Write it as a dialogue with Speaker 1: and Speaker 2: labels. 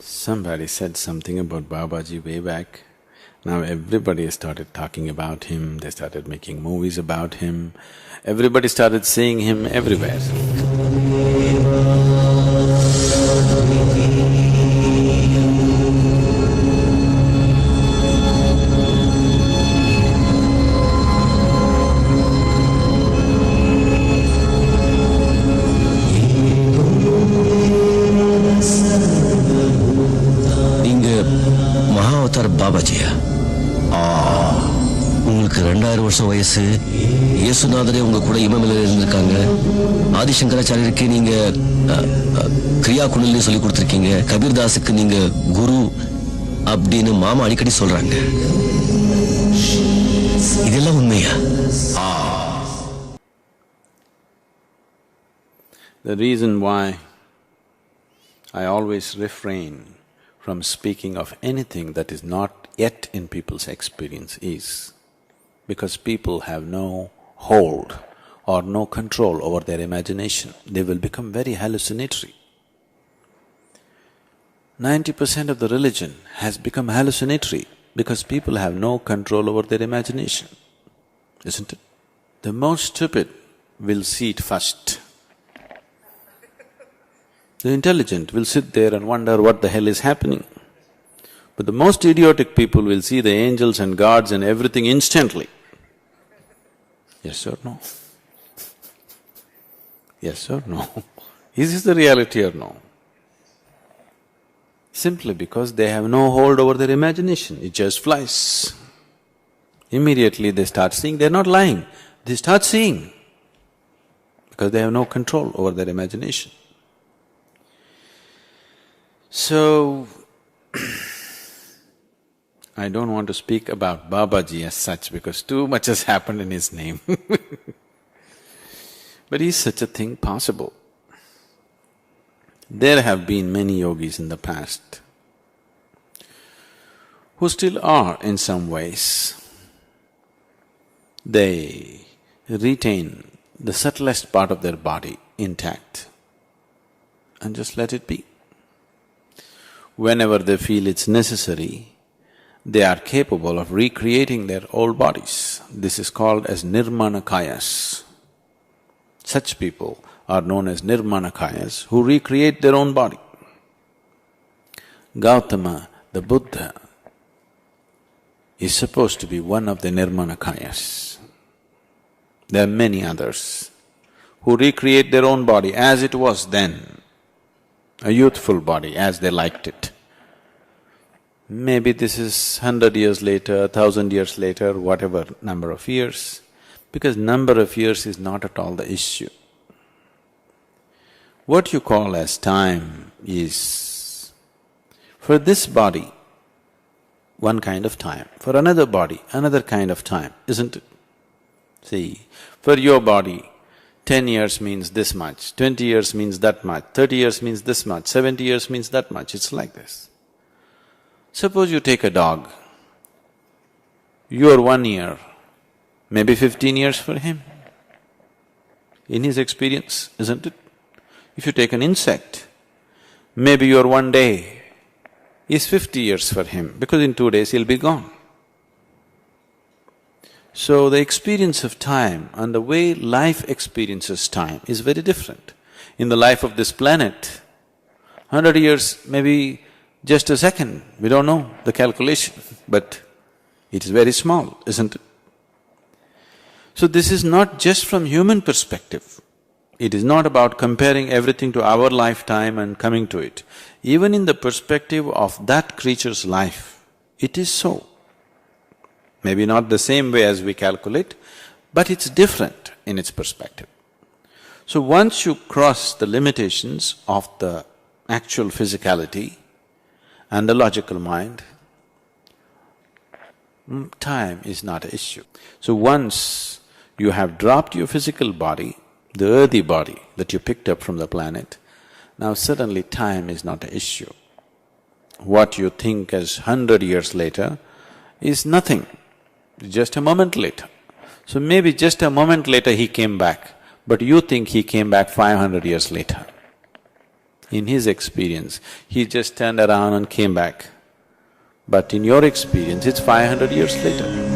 Speaker 1: Somebody said something about Babaji way back. Now everybody started talking about him, they started making movies about him, everybody started seeing him everywhere.
Speaker 2: பாபாஜியா? உங்களுக்கு 2000 வருஷம் வயசு. இயேசுநாதரே உங்க கூட இமமேல இருந்திருக்காங்க. ஆதிசங்கராச்சாரியருக்கு நீங்க கிரியா குணல்னு சொல்லி கொடுத்திருக்கீங்க. கபீர்தாஸுக்கு நீங்க குரு அப்படின்னு மாமா அடிக்கடி சொல்றாங்க. இதெல்லாம் உண்மையா?
Speaker 1: The reason why I always refrain from speaking of anything that is not yet in people's experience is because people have no hold or no control over their imagination. They will become very hallucinatory. 90% of the religion has become hallucinatory because people have no control over their imagination, isn't it? The most stupid will see it first. The intelligent will sit there and wonder what the hell is happening. But the most idiotic people will see the angels and gods and everything instantly. Yes or no? Yes or no? Is this the reality or no? Simply because they have no hold over their imagination, it just flies. Immediately they start seeing, they're not lying, they start seeing because they have no control over their imagination. So, I don't want to speak about Babaji as such because too much has happened in his name but is such a thing possible? There have been many yogis in the past who still are in some ways. They retain the subtlest part of their body intact and just let it be. Whenever they feel it's necessary, they are capable of recreating their old bodies. This is called as nirmanakayas. Such people are known as nirmanakayas who recreate their own body. Gautama, the Buddha, is supposed to be one of the nirmanakayas. There are many others who recreate their own body as it was then, a youthful body as they liked it. Maybe this is 100 years later, 1,000 years later, whatever number of years, because number of years is not at all the issue. What you call as time is, for this body, one kind of time, for another body, another kind of time, isn't it? See, for your body, 10 years means this much, 20 years means that much, 30 years means this much, 70 years means that much, it's like this. Suppose you take a dog, your 1 year, maybe 15 years for him, in his experience, isn't it? If you take an insect, maybe your 1 day is 50 years for him, because in 2 days he'll be gone. So the experience of time and the way life experiences time is very different. In the life of this planet, 100 years may be just a second, we don't know the calculation, but it is very small, isn't it? So this is not just from human perspective. It is not about comparing everything to our lifetime and coming to it. Even in the perspective of that creature's life, it is so. Maybe not the same way as we calculate, but it's different in its perspective. So once you cross the limitations of the actual physicality and the logical mind, time is not an issue. So once you have dropped your physical body, the earthy body that you picked up from the planet, now suddenly time is not an issue. What you think as 100 years later is nothing, just a moment later. So maybe just a moment later he came back, but you think he came back 500 years later. In his experience, he just turned around and came back. But in your experience, it's 500 years later.